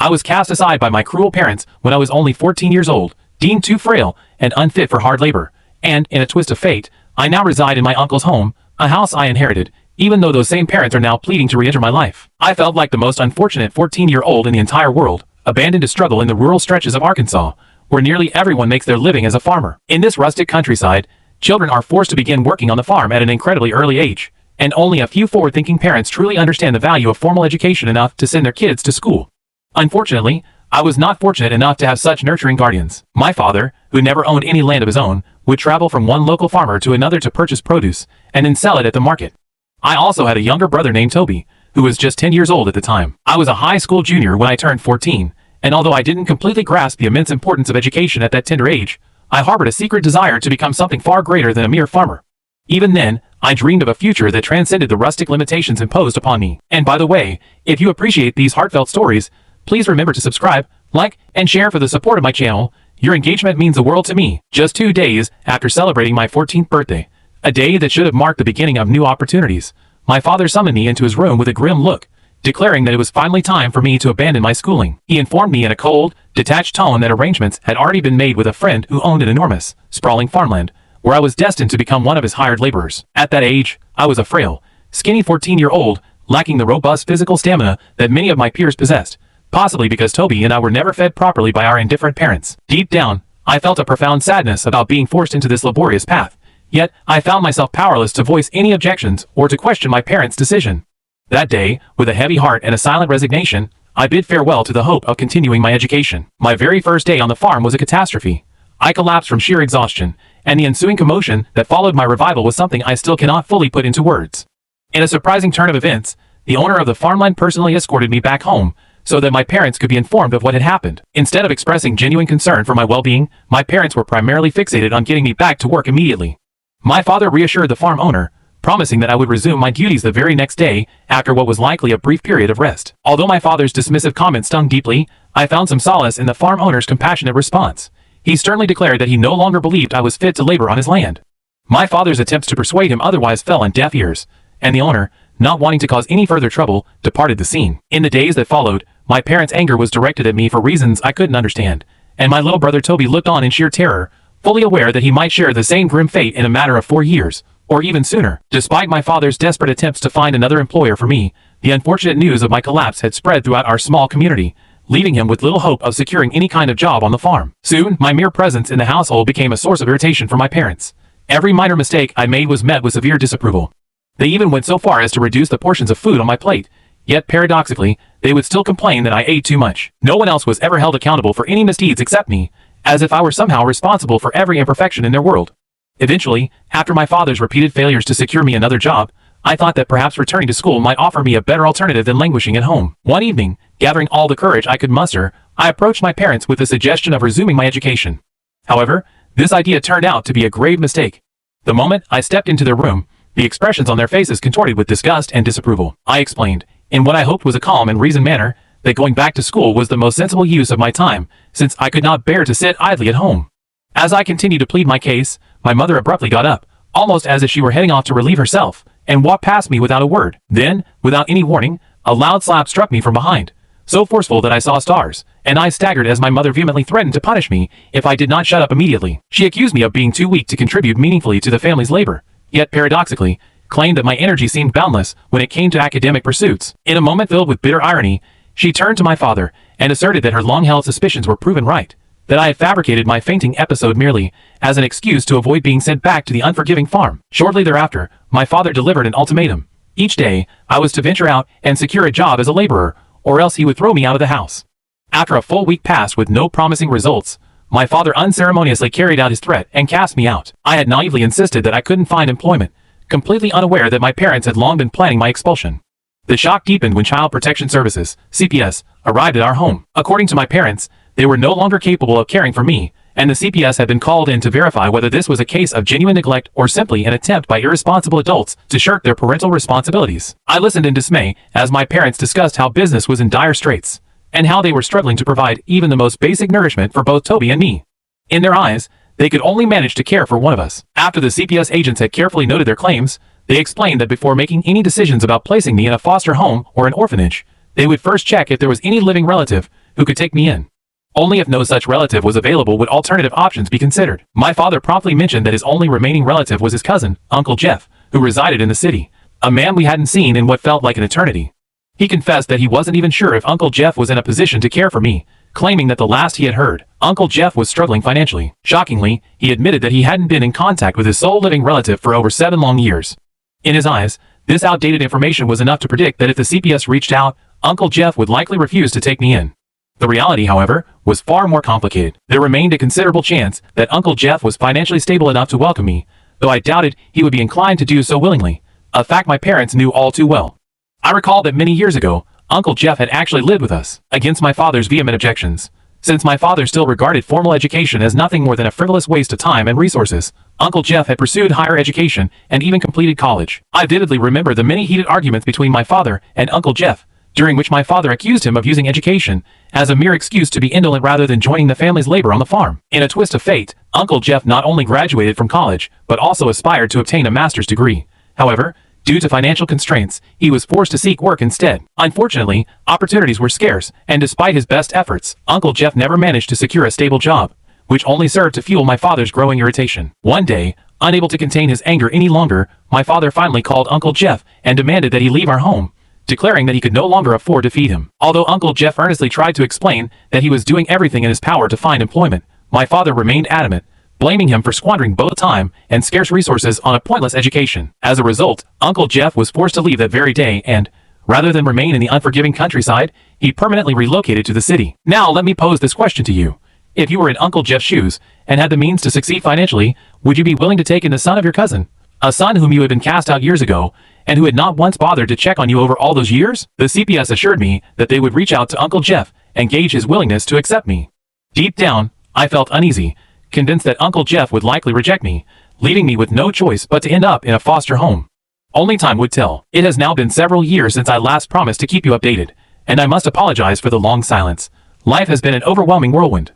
I was cast aside by my cruel parents when I was only 14 years old, deemed too frail and unfit for hard labor, and, in a twist of fate, I now reside in my uncle's home, a house I inherited, even though those same parents are now pleading to re-enter my life. I felt like the most unfortunate 14-year-old in the entire world, abandoned to struggle in the rural stretches of Arkansas, where nearly everyone makes their living as a farmer. In this rustic countryside, children are forced to begin working on the farm at an incredibly early age, and only a few forward-thinking parents truly understand the value of formal education enough to send their kids to school. Unfortunately, I was not fortunate enough to have such nurturing guardians. My father, who never owned any land of his own, would travel from one local farmer to another to purchase produce, and then sell it at the market. I also had a younger brother named Toby, who was just 10 years old at the time. I was a high school junior when I turned 14, and although I didn't completely grasp the immense importance of education at that tender age, I harbored a secret desire to become something far greater than a mere farmer. Even then, I dreamed of a future that transcended the rustic limitations imposed upon me. And by the way, if you appreciate these heartfelt stories, please remember to subscribe, like, and share for the support of my channel. Your engagement means the world to me. Just 2 days after celebrating my 14th birthday, a day that should have marked the beginning of new opportunities, my father summoned me into his room with a grim look, declaring that it was finally time for me to abandon my schooling. He informed me in a cold, detached tone that arrangements had already been made with a friend who owned an enormous, sprawling farmland, where I was destined to become one of his hired laborers. At that age, I was a frail, skinny 14-year-old, lacking the robust physical stamina that many of my peers possessed, possibly because Toby and I were never fed properly by our indifferent parents. Deep down, I felt a profound sadness about being forced into this laborious path, yet I found myself powerless to voice any objections or to question my parents' decision. That day, with a heavy heart and a silent resignation, I bid farewell to the hope of continuing my education. My very first day on the farm was a catastrophe. I collapsed from sheer exhaustion, and the ensuing commotion that followed my revival was something I still cannot fully put into words. In a surprising turn of events, the owner of the farmland personally escorted me back home, so that my parents could be informed of what had happened. Instead of expressing genuine concern for my well-being, my parents were primarily fixated on getting me back to work immediately. My father reassured the farm owner, promising that I would resume my duties the very next day after what was likely a brief period of rest. Although my father's dismissive comment stung deeply, I found some solace in the farm owner's compassionate response. He sternly declared that he no longer believed I was fit to labor on his land. My father's attempts to persuade him otherwise fell on deaf ears, and the owner, not wanting to cause any further trouble, departed the scene. In the days that followed, my parents' anger was directed at me for reasons I couldn't understand, and my little brother Toby looked on in sheer terror, fully aware that he might share the same grim fate in a matter of 4 years, or even sooner. Despite my father's desperate attempts to find another employer for me, the unfortunate news of my collapse had spread throughout our small community, leaving him with little hope of securing any kind of job on the farm. Soon, my mere presence in the household became a source of irritation for my parents. Every minor mistake I made was met with severe disapproval. They even went so far as to reduce the portions of food on my plate, yet paradoxically, they would still complain that I ate too much. No one else was ever held accountable for any misdeeds except me, as if I were somehow responsible for every imperfection in their world. Eventually, after my father's repeated failures to secure me another job, I thought that perhaps returning to school might offer me a better alternative than languishing at home. One evening, gathering all the courage I could muster, I approached my parents with the suggestion of resuming my education. However, this idea turned out to be a grave mistake. The moment I stepped into their room, the expressions on their faces contorted with disgust and disapproval. I explained, in what I hoped was a calm and reasoned manner, that going back to school was the most sensible use of my time, since I could not bear to sit idly at home. As I continued to plead my case, my mother abruptly got up, almost as if she were heading off to relieve herself, and walked past me without a word. Then, without any warning, a loud slap struck me from behind, so forceful that I saw stars, and I staggered as my mother vehemently threatened to punish me if I did not shut up immediately. She accused me of being too weak to contribute meaningfully to the family's labor, yet paradoxically, claimed that my energy seemed boundless when it came to academic pursuits. In a moment filled with bitter irony, she turned to my father and asserted that her long-held suspicions were proven right, that I had fabricated my fainting episode merely as an excuse to avoid being sent back to the unforgiving farm. Shortly thereafter, my father delivered an ultimatum. Each day, I was to venture out and secure a job as a laborer, or else he would throw me out of the house. After a full week passed with no promising results, my father unceremoniously carried out his threat and cast me out. I had naively insisted that I couldn't find employment, completely unaware that my parents had long been planning my expulsion. The shock deepened when Child Protection Services, CPS, arrived at our home. According to my parents, they were no longer capable of caring for me, and the CPS had been called in to verify whether this was a case of genuine neglect or simply an attempt by irresponsible adults to shirk their parental responsibilities. I listened in dismay as my parents discussed how business was in dire straits, and how they were struggling to provide even the most basic nourishment for both Toby and me. In their eyes, they could only manage to care for one of us. After the CPS agents had carefully noted their claims, they explained that before making any decisions about placing me in a foster home or an orphanage, they would first check if there was any living relative who could take me in. Only if no such relative was available would alternative options be considered. My father promptly mentioned that his only remaining relative was his cousin, Uncle Jeff, who resided in the city, a man we hadn't seen in what felt like an eternity. He confessed that he wasn't even sure if Uncle Jeff was in a position to care for me, claiming that the last he had heard, Uncle Jeff was struggling financially. Shockingly, he admitted that he hadn't been in contact with his sole living relative for over 7 long years. In his eyes, this outdated information was enough to predict that if the CPS reached out, Uncle Jeff would likely refuse to take me in. The reality, however, was far more complicated. There remained a considerable chance that Uncle Jeff was financially stable enough to welcome me, though I doubted he would be inclined to do so willingly, a fact my parents knew all too well. I recall that many years ago, Uncle Jeff had actually lived with us, against my father's vehement objections. Since my father still regarded formal education as nothing more than a frivolous waste of time and resources, Uncle Jeff had pursued higher education and even completed college. I vividly remember the many heated arguments between my father and Uncle Jeff, during which my father accused him of using education as a mere excuse to be indolent rather than joining the family's labor on the farm. In a twist of fate, Uncle Jeff not only graduated from college, but also aspired to obtain a master's degree. However, due to financial constraints, he was forced to seek work instead. Unfortunately, opportunities were scarce, and despite his best efforts, Uncle Jeff never managed to secure a stable job, which only served to fuel my father's growing irritation. One day, unable to contain his anger any longer, my father finally called Uncle Jeff and demanded that he leave our home, declaring that he could no longer afford to feed him. Although Uncle Jeff earnestly tried to explain that he was doing everything in his power to find employment, my father remained adamant, blaming him for squandering both time and scarce resources on a pointless education. As a result, Uncle Jeff was forced to leave that very day and, rather than remain in the unforgiving countryside, he permanently relocated to the city. Now let me pose this question to you. If you were in Uncle Jeff's shoes and had the means to succeed financially, would you be willing to take in the son of your cousin? A son whom you had been cast out years ago, and who had not once bothered to check on you over all those years? The CPS assured me that they would reach out to Uncle Jeff and gauge his willingness to accept me. Deep down, I felt uneasy, convinced that Uncle Jeff would likely reject me, leaving me with no choice but to end up in a foster home. Only time would tell. It has now been several years since I last promised to keep you updated, and I must apologize for the long silence. Life has been an overwhelming whirlwind.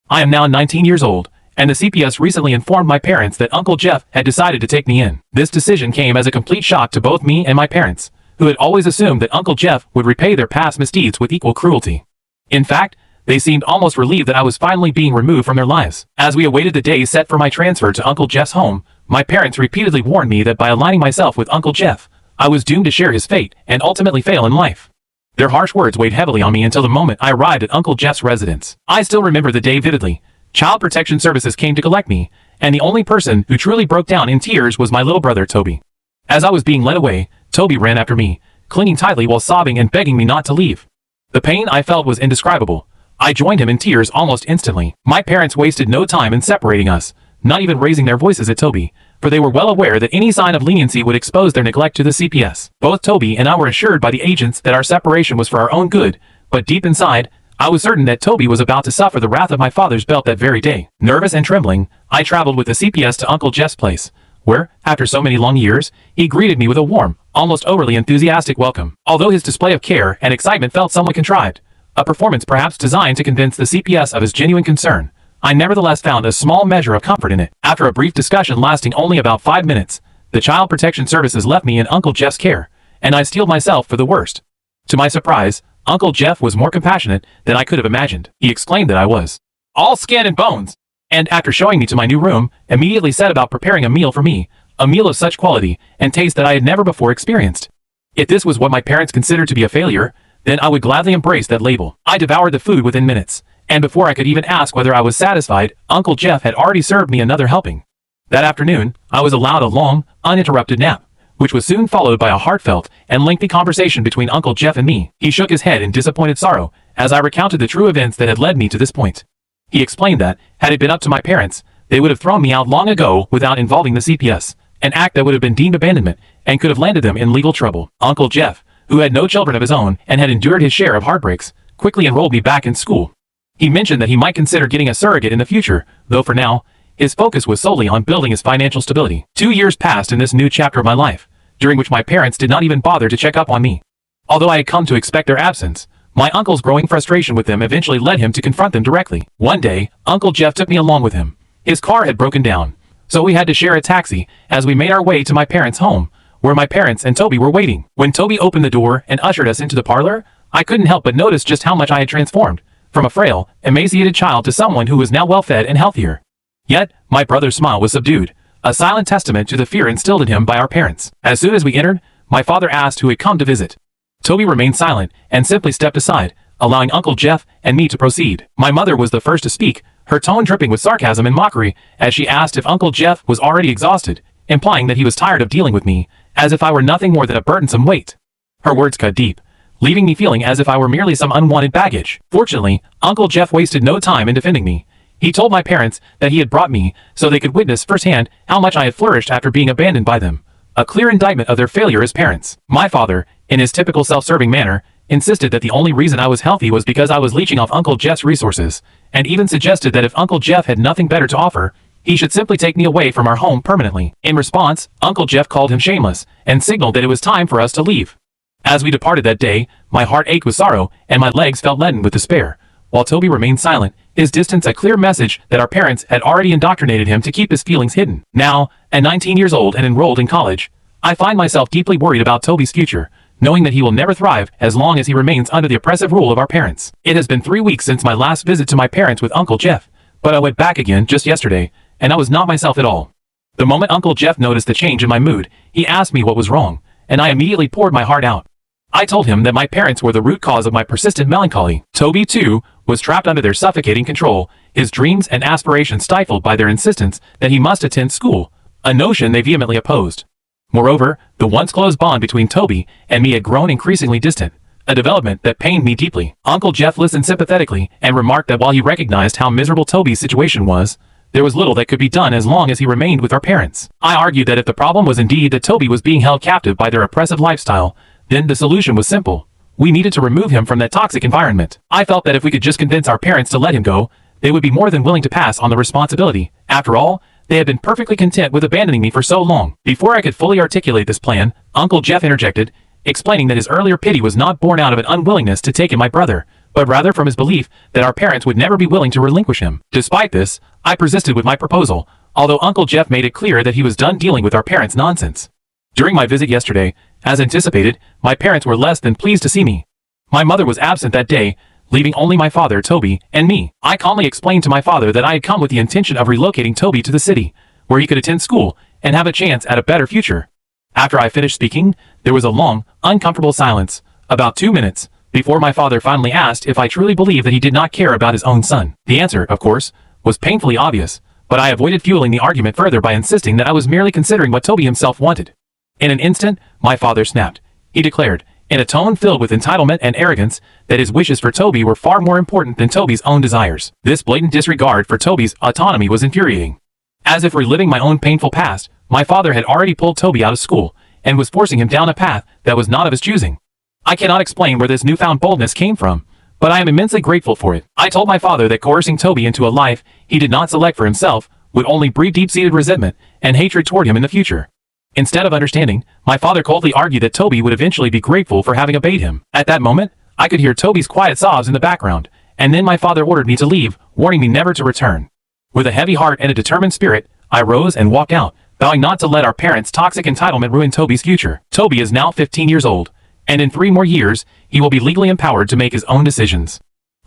I am now 19 years old, and the CPS recently informed my parents that Uncle Jeff had decided to take me in. This decision came as a complete shock to both me and my parents, who had always assumed that Uncle Jeff would repay their past misdeeds with equal cruelty. In fact, they seemed almost relieved that I was finally being removed from their lives. As we awaited the day set for my transfer to Uncle Jeff's home, my parents repeatedly warned me that by aligning myself with Uncle Jeff, I was doomed to share his fate and ultimately fail in life. Their harsh words weighed heavily on me until the moment I arrived at Uncle Jeff's residence. I still remember the day vividly. Child Protection Services came to collect me, and the only person who truly broke down in tears was my little brother, Toby. As I was being led away, Toby ran after me, clinging tightly while sobbing and begging me not to leave. The pain I felt was indescribable. I joined him in tears almost instantly. My parents wasted no time in separating us, not even raising their voices at Toby, for they were well aware that any sign of leniency would expose their neglect to the CPS. Both Toby and I were assured by the agents that our separation was for our own good, but deep inside, I was certain that Toby was about to suffer the wrath of my father's belt that very day. Nervous and trembling, I traveled with the CPS to Uncle Jeff's place, where, after so many long years, he greeted me with a warm, almost overly enthusiastic welcome. Although his display of care and excitement felt somewhat contrived, a performance perhaps designed to convince the CPS of his genuine concern, I nevertheless found a small measure of comfort in it. After a brief discussion lasting only about 5 minutes, the Child Protection Services left me in Uncle Jeff's care, and I steeled myself for the worst. To my surprise, Uncle Jeff was more compassionate than I could have imagined. He exclaimed that I was all skin and bones, and after showing me to my new room, immediately set about preparing a meal for me, a meal of such quality and taste that I had never before experienced. If this was what my parents considered to be a failure, then I would gladly embrace that label. I devoured the food within minutes, and before I could even ask whether I was satisfied, Uncle Jeff had already served me another helping. That afternoon, I was allowed a long, uninterrupted nap, which was soon followed by a heartfelt and lengthy conversation between Uncle Jeff and me. He shook his head in disappointed sorrow as I recounted the true events that had led me to this point. He explained that, had it been up to my parents, they would have thrown me out long ago without involving the CPS, an act that would have been deemed abandonment and could have landed them in legal trouble. Uncle Jeff, who had no children of his own and had endured his share of heartbreaks, quickly enrolled me back in school. He mentioned that he might consider getting a surrogate in the future, though for now, his focus was solely on building his financial stability. 2 years passed in this new chapter of my life, during which my parents did not even bother to check up on me. Although I had come to expect their absence, my uncle's growing frustration with them eventually led him to confront them directly. One day, Uncle Jeff took me along with him. His car had broken down, so we had to share a taxi as we made our way to my parents' home, where my parents and Toby were waiting. When Toby opened the door and ushered us into the parlor, I couldn't help but notice just how much I had transformed. from a frail, emaciated child to someone who was now well-fed and healthier. Yet, my brother's smile was subdued, a silent testament to the fear instilled in him by our parents. As soon as we entered, my father asked who had come to visit. Toby remained silent and simply stepped aside, allowing Uncle Jeff and me to proceed. My mother was the first to speak, her tone dripping with sarcasm and mockery, as she asked if Uncle Jeff was already exhausted, implying that he was tired of dealing with me, as if I were nothing more than a burdensome weight. Her words cut deep, leaving me feeling as if I were merely some unwanted baggage. Fortunately, Uncle Jeff wasted no time in defending me. He told my parents that he had brought me so they could witness firsthand how much I had flourished after being abandoned by them, a clear indictment of their failure as parents. My father, in his typical self-serving manner, insisted that the only reason I was healthy was because I was leeching off Uncle Jeff's resources, and even suggested that if Uncle Jeff had nothing better to offer, he should simply take me away from our home permanently. In response, Uncle Jeff called him shameless, and signaled that it was time for us to leave. As we departed that day, my heart ached with sorrow, and my legs felt leaden with despair. While Toby remained silent, his distance a clear message that our parents had already indoctrinated him to keep his feelings hidden. Now, at 19 years old and enrolled in college, I find myself deeply worried about Toby's future, knowing that he will never thrive as long as he remains under the oppressive rule of our parents. It has been 3 weeks since my last visit to my parents with Uncle Jeff, but I went back again just yesterday, and I was not myself at all. The moment Uncle Jeff noticed the change in my mood, he asked me what was wrong, and I immediately poured my heart out. I told him that my parents were the root cause of my persistent melancholy. Toby, too, was trapped under their suffocating control, his dreams and aspirations stifled by their insistence that he must attend school, a notion they vehemently opposed. Moreover, the once close bond between Toby and me had grown increasingly distant, a development that pained me deeply. Uncle Jeff listened sympathetically and remarked that while he recognized how miserable Toby's situation was, there was little that could be done as long as he remained with our parents. I argued that if the problem was indeed that Toby was being held captive by their oppressive lifestyle, then the solution was simple. We needed to remove him from that toxic environment. I felt that if we could just convince our parents to let him go, they would be more than willing to pass on the responsibility. After all, they had been perfectly content with abandoning me for so long. Before I could fully articulate this plan, Uncle Jeff interjected, explaining that his earlier pity was not born out of an unwillingness to take in my brother, but rather from his belief that our parents would never be willing to relinquish him. Despite this, I persisted with my proposal, although Uncle Jeff made it clear that he was done dealing with our parents' nonsense. During my visit yesterday, as anticipated, my parents were less than pleased to see me. My mother was absent that day, leaving only my father, Toby, and me. I calmly explained to my father that I had come with the intention of relocating Toby to the city, where he could attend school and have a chance at a better future. After I finished speaking, there was a long, uncomfortable silence, about 2 minutes, before my father finally asked if I truly believed that he did not care about his own son. The answer, of course, was painfully obvious, but I avoided fueling the argument further by insisting that I was merely considering what Toby himself wanted. In an instant, my father snapped. He declared, in a tone filled with entitlement and arrogance, that his wishes for Toby were far more important than Toby's own desires. This blatant disregard for Toby's autonomy was infuriating. As if reliving my own painful past, my father had already pulled Toby out of school, and was forcing him down a path that was not of his choosing. I cannot explain where this newfound boldness came from, but I am immensely grateful for it. I told my father that coercing Toby into a life he did not select for himself would only breed deep-seated resentment and hatred toward him in the future. Instead of understanding, my father coldly argued that Toby would eventually be grateful for having obeyed him. At that moment, I could hear Toby's quiet sobs in the background, and then my father ordered me to leave, warning me never to return. With a heavy heart and a determined spirit, I rose and walked out, vowing not to let our parents' toxic entitlement ruin Toby's future. Toby is now 15 years old, and in 3 more years, he will be legally empowered to make his own decisions.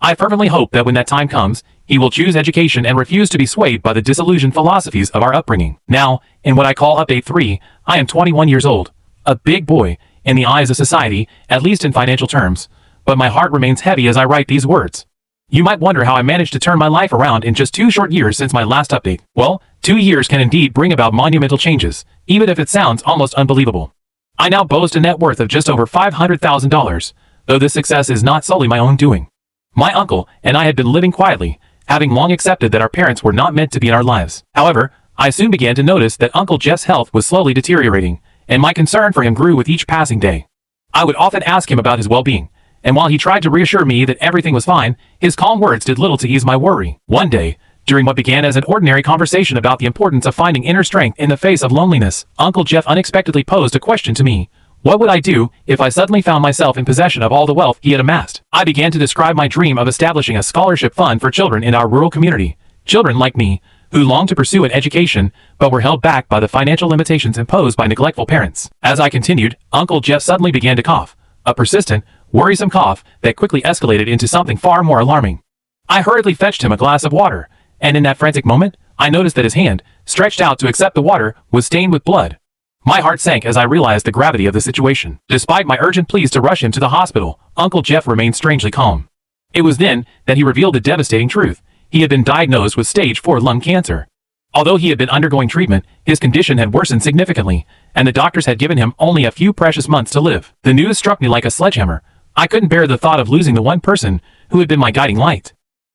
I fervently hope that when that time comes, he will choose education and refuse to be swayed by the disillusioned philosophies of our upbringing. Now, in what I call Update 3, I am 21 years old, a big boy in the eyes of society, at least in financial terms, but my heart remains heavy as I write these words. You might wonder how I managed to turn my life around in just 2 short years since my last update. Well, 2 years can indeed bring about monumental changes, even if it sounds almost unbelievable. I now boast a net worth of just over $500,000, though this success is not solely my own doing. My uncle and I had been living quietly, having long accepted that our parents were not meant to be in our lives. However, I soon began to notice that Uncle Jeff's health was slowly deteriorating, and my concern for him grew with each passing day. I would often ask him about his well-being, and while he tried to reassure me that everything was fine, his calm words did little to ease my worry. One day, during what began as an ordinary conversation about the importance of finding inner strength in the face of loneliness, Uncle Jeff unexpectedly posed a question to me. What would I do if I suddenly found myself in possession of all the wealth he had amassed? I began to describe my dream of establishing a scholarship fund for children in our rural community, children like me, who longed to pursue an education, but were held back by the financial limitations imposed by neglectful parents. As I continued, Uncle Jeff suddenly began to cough, a persistent, worrisome cough that quickly escalated into something far more alarming. I hurriedly fetched him a glass of water, and in that frantic moment, I noticed that his hand, stretched out to accept the water, was stained with blood. My heart sank as I realized the gravity of the situation. Despite my urgent pleas to rush him to the hospital, Uncle Jeff remained strangely calm. It was then that he revealed the devastating truth. He had been diagnosed with stage 4 lung cancer. Although he had been undergoing treatment, his condition had worsened significantly, and the doctors had given him only a few precious months to live. The news struck me like a sledgehammer. I couldn't bear the thought of losing the one person who had been my guiding light.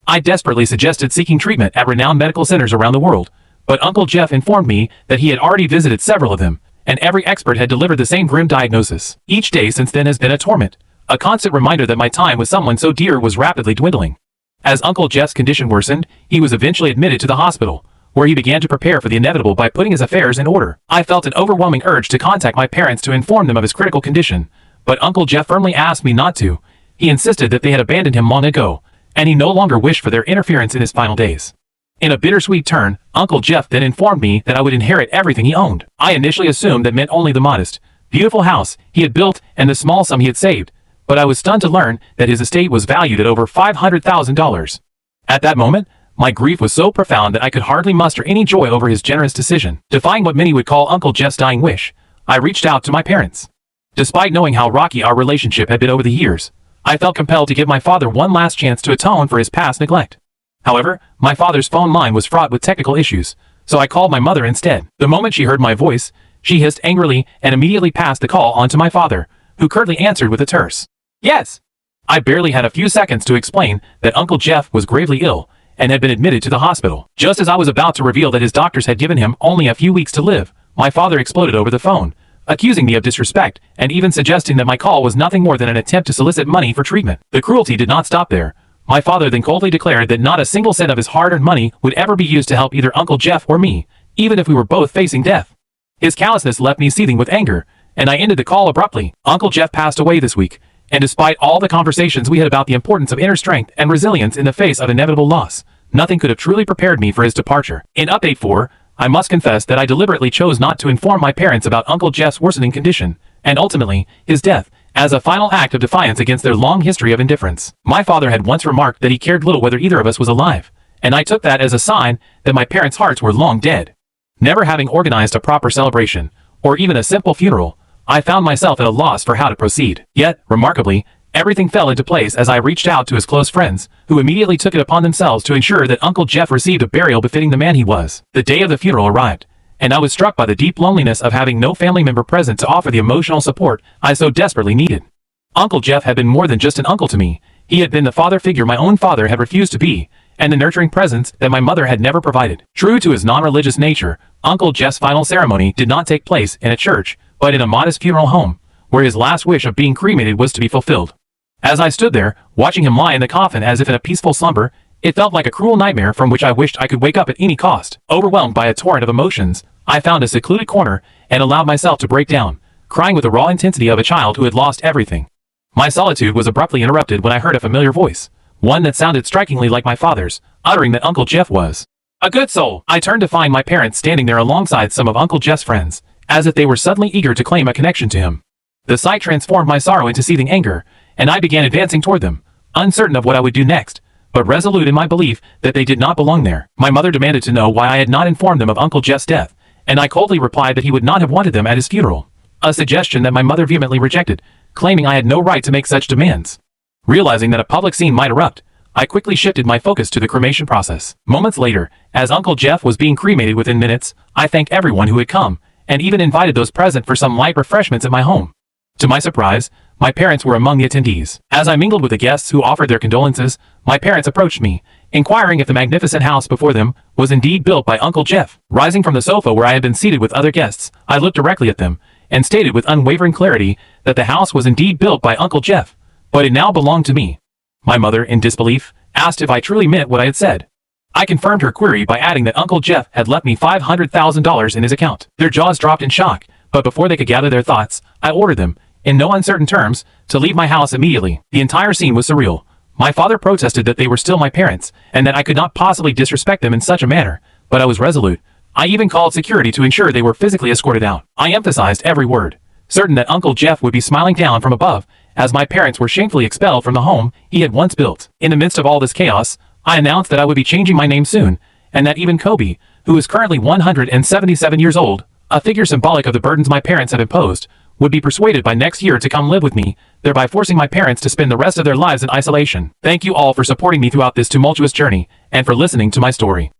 I desperately suggested seeking treatment at renowned medical centers around the world, but Uncle Jeff informed me that he had already visited several of them, and every expert had delivered the same grim diagnosis. Each day since then has been a torment, a constant reminder that my time with someone so dear was rapidly dwindling. As Uncle Jeff's condition worsened, he was eventually admitted to the hospital, where he began to prepare for the inevitable by putting his affairs in order. I felt an overwhelming urge to contact my parents to inform them of his critical condition, but Uncle Jeff firmly asked me not to. He insisted that they had abandoned him long ago, and he no longer wished for their interference in his final days. In a bittersweet turn, Uncle Jeff then informed me that I would inherit everything he owned. I initially assumed that meant only the modest, beautiful house he had built and the small sum he had saved, but I was stunned to learn that his estate was valued at over $500,000. At that moment, my grief was so profound that I could hardly muster any joy over his generous decision. Defying what many would call Uncle Jeff's dying wish, I reached out to my parents. Despite knowing how rocky our relationship had been over the years, I felt compelled to give my father one last chance to atone for his past neglect. However, my father's phone line was fraught with technical issues, so I called my mother instead. The moment she heard my voice, she hissed angrily and immediately passed the call on to my father, who curtly answered with a terse "Yes." I barely had a few seconds to explain that Uncle Jeff was gravely ill and had been admitted to the hospital. Just as I was about to reveal that his doctors had given him only a few weeks to live, my father exploded over the phone, accusing me of disrespect and even suggesting that my call was nothing more than an attempt to solicit money for treatment. The cruelty did not stop there. My father then coldly declared that not a single cent of his hard-earned money would ever be used to help either Uncle Jeff or me, even if we were both facing death. His callousness left me seething with anger, and I ended the call abruptly. Uncle Jeff passed away this week, and despite all the conversations we had about the importance of inner strength and resilience in the face of inevitable loss, nothing could have truly prepared me for his departure. In Update 4, I must confess that I deliberately chose not to inform my parents about Uncle Jeff's worsening condition, and ultimately, his death, as a final act of defiance against their long history of indifference. My father had once remarked that he cared little whether either of us was alive, and I took that as a sign that my parents' hearts were long dead. Never having organized a proper celebration, or even a simple funeral, I found myself at a loss for how to proceed. Yet, remarkably, everything fell into place as I reached out to his close friends, who immediately took it upon themselves to ensure that Uncle Jeff received a burial befitting the man he was. The day of the funeral arrived, and I was struck by the deep loneliness of having no family member present to offer the emotional support I so desperately needed. Uncle Jeff had been more than just an uncle to me. He had been the father figure my own father had refused to be, and the nurturing presence that my mother had never provided. True to his non-religious nature, Uncle Jeff's final ceremony did not take place in a church, but in a modest funeral home, where his last wish of being cremated was to be fulfilled. As I stood there, watching him lie in the coffin as if in a peaceful slumber, it felt like a cruel nightmare from which I wished I could wake up at any cost. Overwhelmed by a torrent of emotions, I found a secluded corner and allowed myself to break down, crying with the raw intensity of a child who had lost everything. My solitude was abruptly interrupted when I heard a familiar voice, one that sounded strikingly like my father's, uttering that Uncle Jeff was a good soul. I turned to find my parents standing there alongside some of Uncle Jeff's friends, as if they were suddenly eager to claim a connection to him. The sight transformed my sorrow into seething anger, and I began advancing toward them, uncertain of what I would do next, but resolute in my belief that they did not belong there. My mother demanded to know why I had not informed them of Uncle Jeff's death, and I coldly replied that he would not have wanted them at his funeral, a suggestion that my mother vehemently rejected, claiming I had no right to make such demands. Realizing that a public scene might erupt, I quickly shifted my focus to the cremation process. Moments later, as Uncle Jeff was being cremated within minutes, I thanked everyone who had come, and even invited those present for some light refreshments at my home. To my surprise, my parents were among the attendees. As I mingled with the guests who offered their condolences, my parents approached me, inquiring if the magnificent house before them was indeed built by Uncle Jeff. Rising from the sofa where I had been seated with other guests, I looked directly at them, and stated with unwavering clarity that the house was indeed built by Uncle Jeff, but it now belonged to me. My mother, in disbelief, asked if I truly meant what I had said. I confirmed her query by adding that Uncle Jeff had left me $500,000 in his account. Their jaws dropped in shock, but before they could gather their thoughts, I ordered them, in no uncertain terms, to leave my house immediately. The entire scene was surreal. My father protested that they were still my parents, and that I could not possibly disrespect them in such a manner, but I was resolute. I even called security to ensure they were physically escorted out. I emphasized every word, certain that Uncle Jeff would be smiling down from above, as my parents were shamefully expelled from the home he had once built. In the midst of all this chaos, I announced that I would be changing my name soon, and that even Kobe, who is currently 177 years old, a figure symbolic of the burdens my parents have imposed, would be persuaded by next year to come live with me, thereby forcing my parents to spend the rest of their lives in isolation. Thank you all for supporting me throughout this tumultuous journey, and for listening to my story.